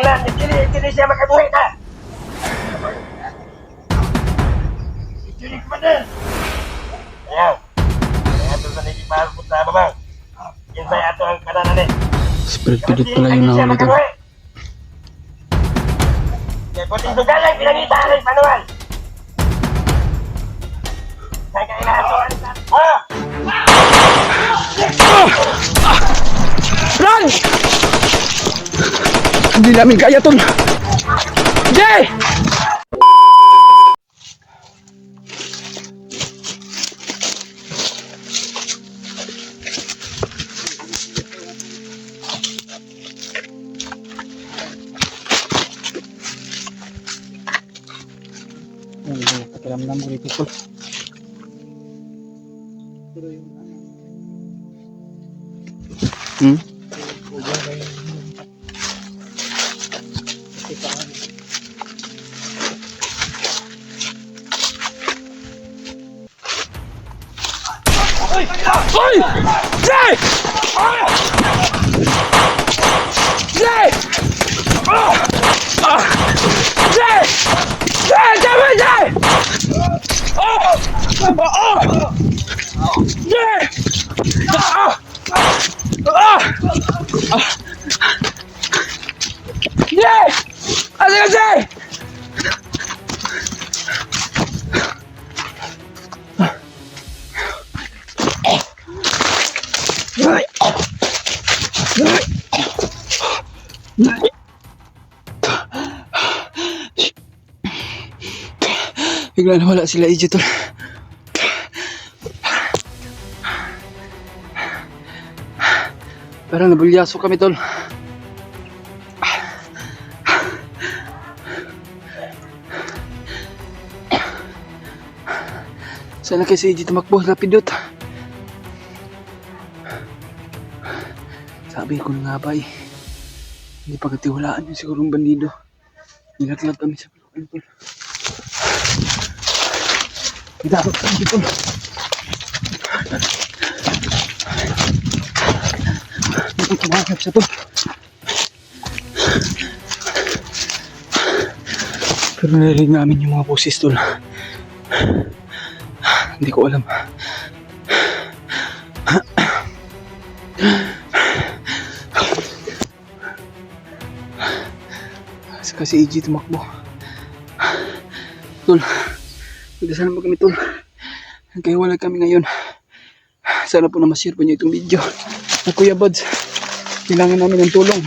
na, hindi siya makabuhay na. Hindi ko man na. Ayan. Kaya ito sa nagipahal po sa babang. Kinsay ato ang kananan eh. Spirit pidot pala yung nahuli tol. Kaya puting sugalang pinangita rin manual. Kaya kailangan sa... Ah! Run! Hindi namin kaya tol. Jay! Pakiramdam ko dito tol. Oi! Jay! Jay! Jay! Jay! Jay! Jay! Jay! Jay! Ano ka, Jay? Bigla na wala sila EJ tol. Parang nabulyaso kami tol. Sana kay si EJ tumakbo, lapidot. Sabi ko na nga ba hindi pagkatiwalaan yung sigurong bandido. Nilaglag kami sa pulukan tol. Dapat kami tol. Hindi ko kumakap siya tol. Pero narinig namin yung mga boses tol. Hindi ko alam. Kasi EJ tumakbo. Tol, magdasal mo kami tol. Kaya wala kami ngayon. Sana po na ma-share po niyo itong video. Kuya Buds, kailangan namin ng tulong.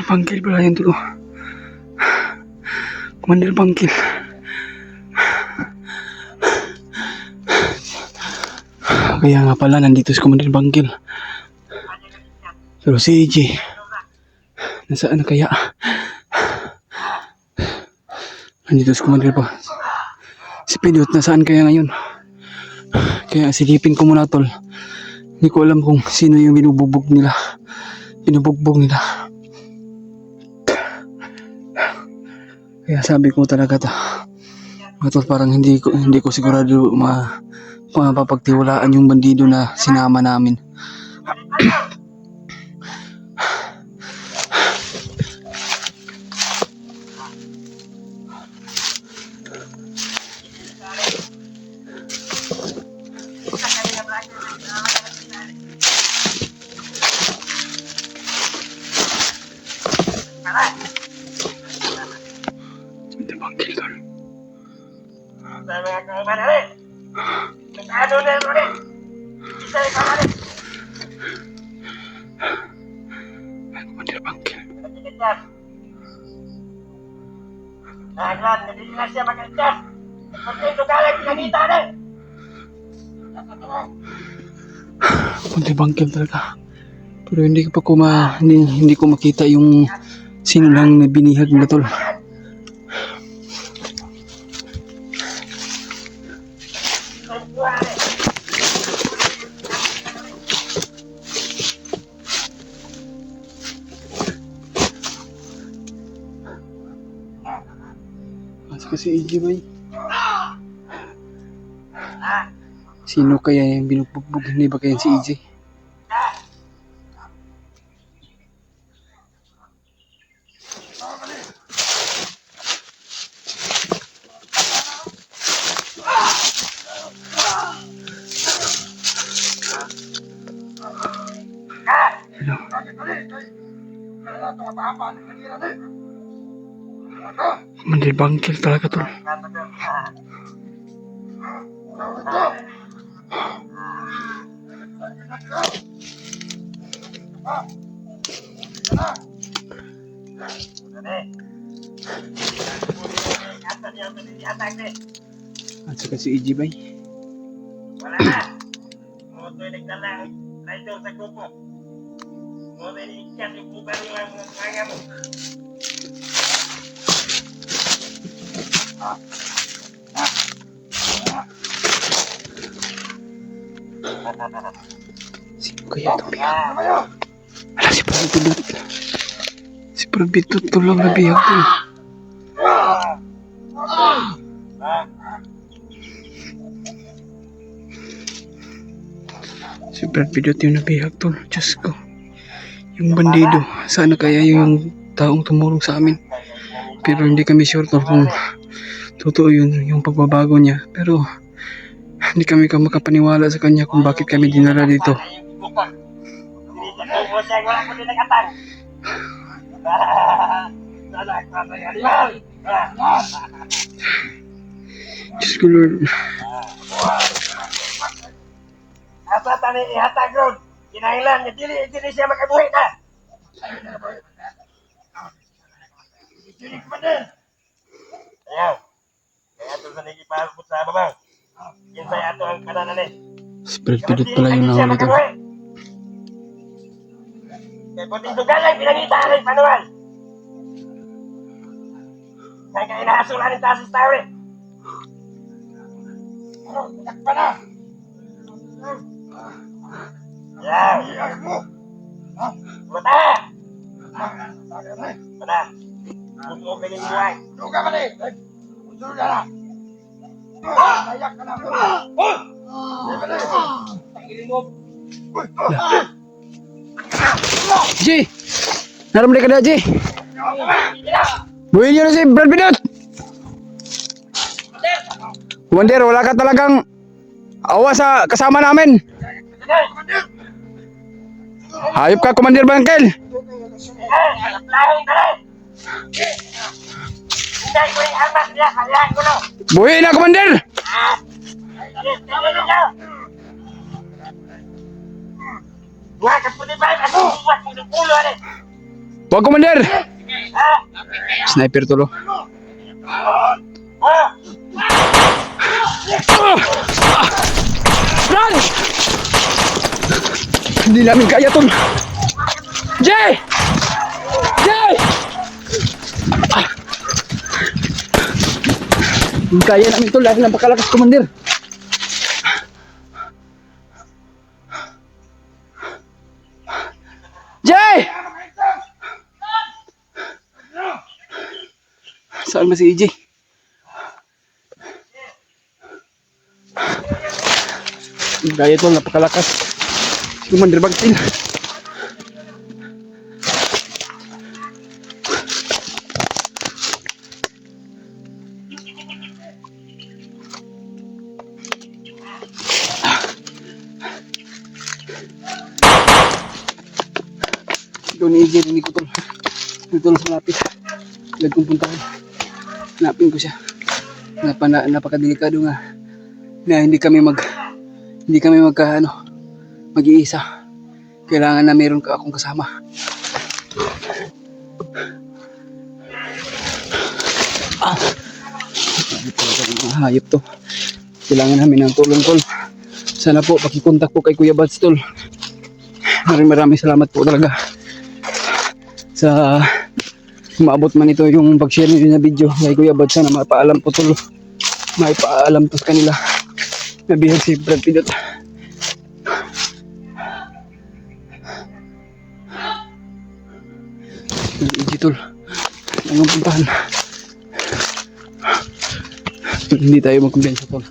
Bangkil pala yun tulo. Commander Bangkil. Kaya nga pala nandito si Commander Bangkil. Pero si EJ nasaan na kaya? Nandito si Commander pa. Si Pidot nasaan kaya ngayon? Kaya silipin ko muna tol. Hindi ko alam kung sino yung binubugbog nila. Binubugbog nila. Kaya sabi ko talaga tol, parang hindi ko sigurado mapapagtiwalaan yung bandido na sinama namin. maka-adjust. Naglan, hindi na siya maka-adjust. Kasi ito galang pinanita na. Punti bangkel talaga. Pero hindi pa ko hindi ko makita yung sino lang na binihag na tol. Kasi EJ ba yun? Sino kaya yung binubugbog? Hindi ba kaya si EJ? Mandil bangkil talaga tol. At saka si EJ ba? Wala na. Tuminig na lang. Rider sa grupo. Tuminig ka, yung buka nyo ang mga mo. Sino kaya ito bihag? Ala, si Parbidot. Si Parbidot tulang na bihag tol. Si Parbidot yung nabihag tol. Diyos ko. Yung bandido. Sana kaya yung taong tumulong sa amin. Pero hindi kami sure tol kung totoo yun yung pagbabago niya. Pero hindi kami makapaniwala sa kanya kung bakit kami dinala dito. Diyos ko Lord. Asa tani ihatag ron. Kinailan niya dili siya makabuhi na. Dili ko man din. Ayaw. Kaya ito sa nagipahal sa babang. Kinsay ato ang kananan eh. Spirit pala yung nahuli dito. Kaya puting sugalan, pinangita rin panuan. Kaya inahasulan ng tasis tao eh. Takpa na! Yaw! Mata! Mata! Puto ka yung buhay. Luka ka rin! Puto ka na! Nayak ka na! Ji! Naram ka na, Ji! Buhin nyo na si Brad Pinot! Commander, wala ka talagang awa sa kasama namin! Hayop ka, Commander Bangkel! Lahing ka rin! Hindi ko yung armas niya, kalihan ko no! Buhin na, Commander! Wah, kaputi ba? Ano buat mo ng ulo rin? Wag, Commander! Ha? Sniper tulo. Oh! Run! Hindi namin kaya tol. Jay! Jay! Hindi kaya namin tol dahil napakalakas, Commander. Jay! Saan ba si EJ? Hindi kaya tol, napakalakas. Si Commander Bagtil. Doon ni EJ, hindi ko tol. Dito lang sa lapit. Lag kong puntahan. Hanapin ko siya. Napakadelikado nga na hindi kami mag-iisa. Kailangan na meron ka akong kasama. Grabe talaga yung mga hayop to. Kailangan namin ng tulong, tol. Sana po, pakikontak po kay Kuya Bads, tol. Maraming salamat po talaga sa maabot man ito yung pag-share nyo na video kay Kuya Bads. Sana mapaalam po, tol. Maipaalam po sa kanila. Nabihag si Brad Pidot. Easy, tol. Ang puntahan. Hindi tayo magkumpensa, tol.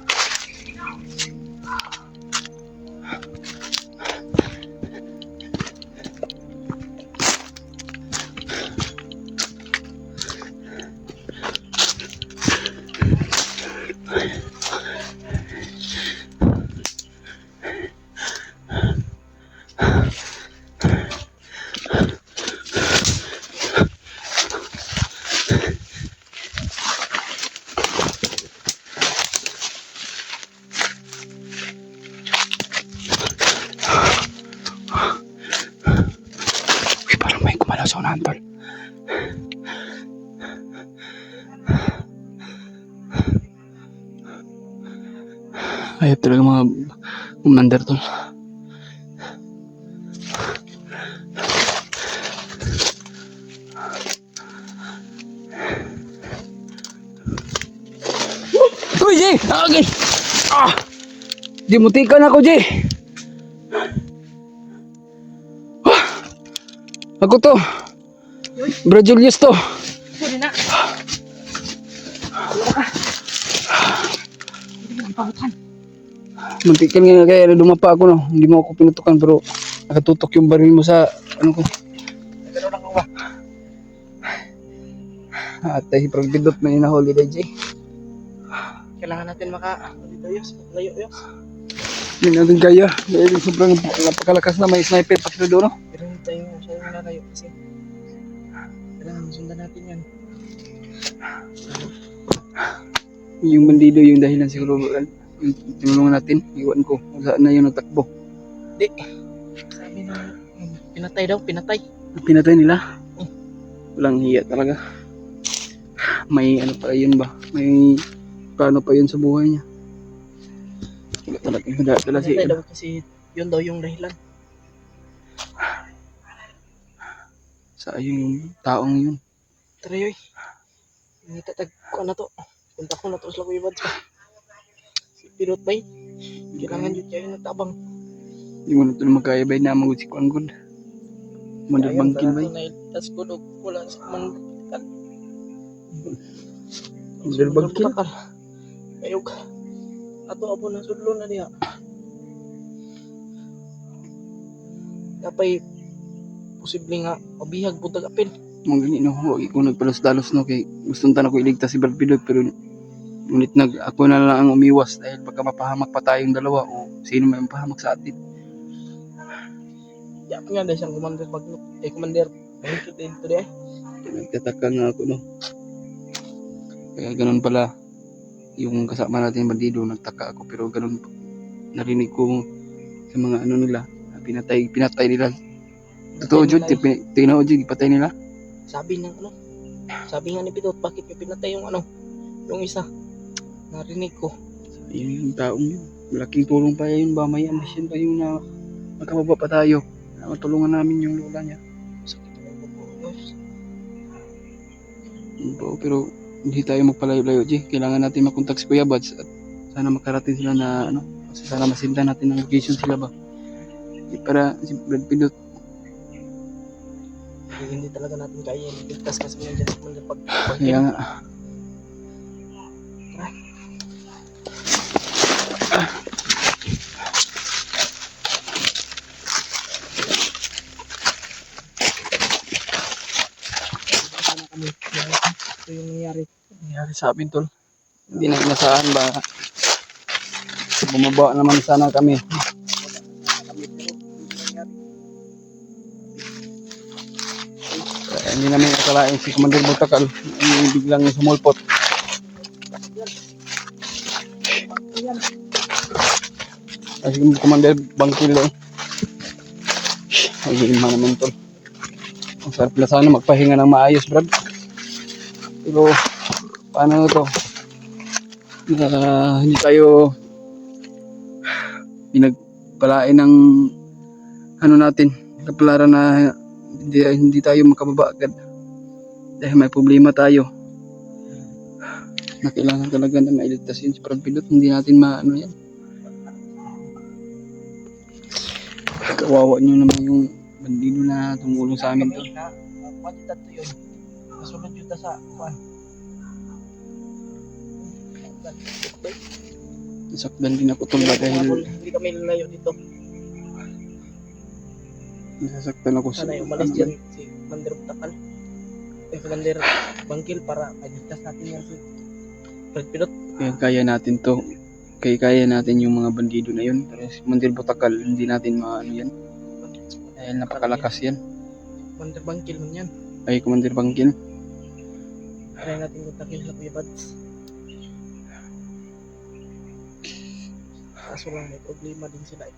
Uy, parang may kumalaw sa unahan, tol. Ayop talaga mga commander, tol. Uy, Jay! Okay! Ah! Di mutikan ako, Jay! Ah! Ako to! Bro Julius to! Sorry na. Muntikan nga kaya dumapa ako, no? Hindi mo ako pinutukan pero nakatutok yung baril mo sa ano ko. Ganun ako ba? Atay, pagpindot may na holiday, Jay. Kailangan natin dito yos. Layo yos. Hindi natin kaya. Dahil sobrang napakalakas na may sniper pa sila doon, no? Pero hindi tayo masyadong nalayo kasi kailangan sundan natin yan. Yung bandido yung dahilan siguro. Yung tinulungan natin, iwan ko. Kung saan na yung nagtakbo. Di. Sabi na pinatay daw, pinatay. Pinatay nila. Walang hiya talaga. May ano pa yun ba? May plano pa yun sa buhay niya. Wala talagang madadala si Pinatay daw kasi yun daw yung dahilan. sa yung taong yun. Tara yoy. Hindi tatag ko na to. Punta ko na to sa Kuya Bads pa. Si Pirot bay. Kailangan yun kayo nagtabang. Hindi mo na ito magkayabay na magod si Kuanggod. Mandabangkin ba? Tas ko dog wala sa manggapit. Mandabangkin? Ayog. Ato abo na sudlo na diha. Kapay posible nga mabihag po tagapin. Mga gani, no? Huwag ikaw nagpalos-dalos, no? Kay gustong tanong ko iligtas si Brad Pidot pero ngunit ako na lang ang umiwas dahil baka mapahamak pa tayong dalawa o sino may mapahamak sa atin. Ya nga dahil siyang commander bagnot. Commander. Ayun din to di. Nagtataka nga ako, no? Kaya ganun pala yung kasama natin bandido, nagtaka ako pero ganun narinig ko sa mga ano nila, pinatay nila. Totoo Jud, tinaw Jud, ipatay nila. Sabi ng ano? Sabi nga ni Pidot, bakit niya pinatay yung ano? Yung isa. Narinig ko. Yun yung taong yun. Malaking tulong pa yun ba? May ambisyon pa yun na magkababa pa tayo. Na matulungan namin yung lola niya. Sakit ang buko. Pero hindi tayo magpalayo-layo, G. Kailangan natin makontak si Kuya Bads at sana makarating sila na ano. Kasi sana masindan natin ng location sila ba. Para si Brad Pidot. Hindi talaga natin kaya ligtas kasi nandiyan sa mga pag Kaya nga. Ito yung nangyari Sa amin, tol. Hindi na inasahan ba? Bumaba naman sana kami. Kaya hindi namin akalain si Commander Butakal yung biglang sumulpot. Kasi yung Commander Bangkilo. Ay, ima naman, tol. Ang sarap na sana magpahinga ng maayos, Brad. Pero paano to? Hindi tayo pinagpalain ng ano natin, kapalaran na hindi tayo makababa agad. Dahil may problema tayo. Na kailangan talaga na mailigtas yun si Brad Pilot. Hindi natin maano yan. Kawawa nyo naman yung bandido na tumulong sa amin to. Pagkat to yun. Nasunod yun ta sa kuan. Nasakdan din ako tol ba dahil Hindi kami lalayo dito. nasasaktan ako sa Sana umalis dyan si Commander Takal. Commander Bangkil para magigtas natin yan si Brad Pilot. kaya natin to. Kaya natin yung mga bandido na yun. Pero si Mandir Butakal, hindi natin maano yan. Dahil napakalakas yan. Commander Bangkil man yan. Ay, Commander Bangkin. Try natin kontakin sila Kuya Bads. Kaso lang may problema din sila eh.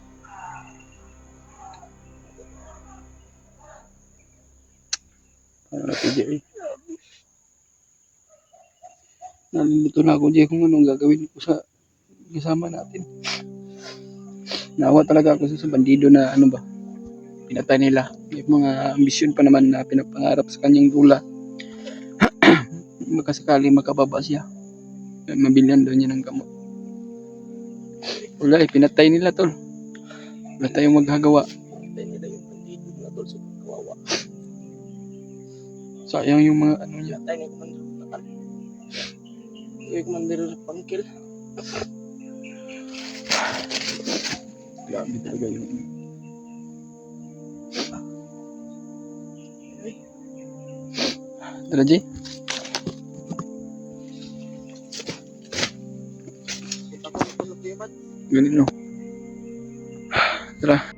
Ano na po, Jay? Nalilito na ako, Jay, kung anong gagawin ko sa kasama natin. Naawa talaga ako sa bandido na ano ba, pinatay nila. May mga ambisyon pa naman na pinapangarap sa kanyang dula. Makasakali makababa siya. Mabilhan daw niya ng gamot. Wala eh, pinatay nila tol. Wala tayong maghagawa. Pinatay nila yung bandido na tol sa kawawa. Sayang yung mga ano niya. Pinatay ni Commander Takal. Yung Commander Bangkil. Grabe talaga yung Tara, Jay. Punta ko sa Kuya Bads. Ganun no. Tara.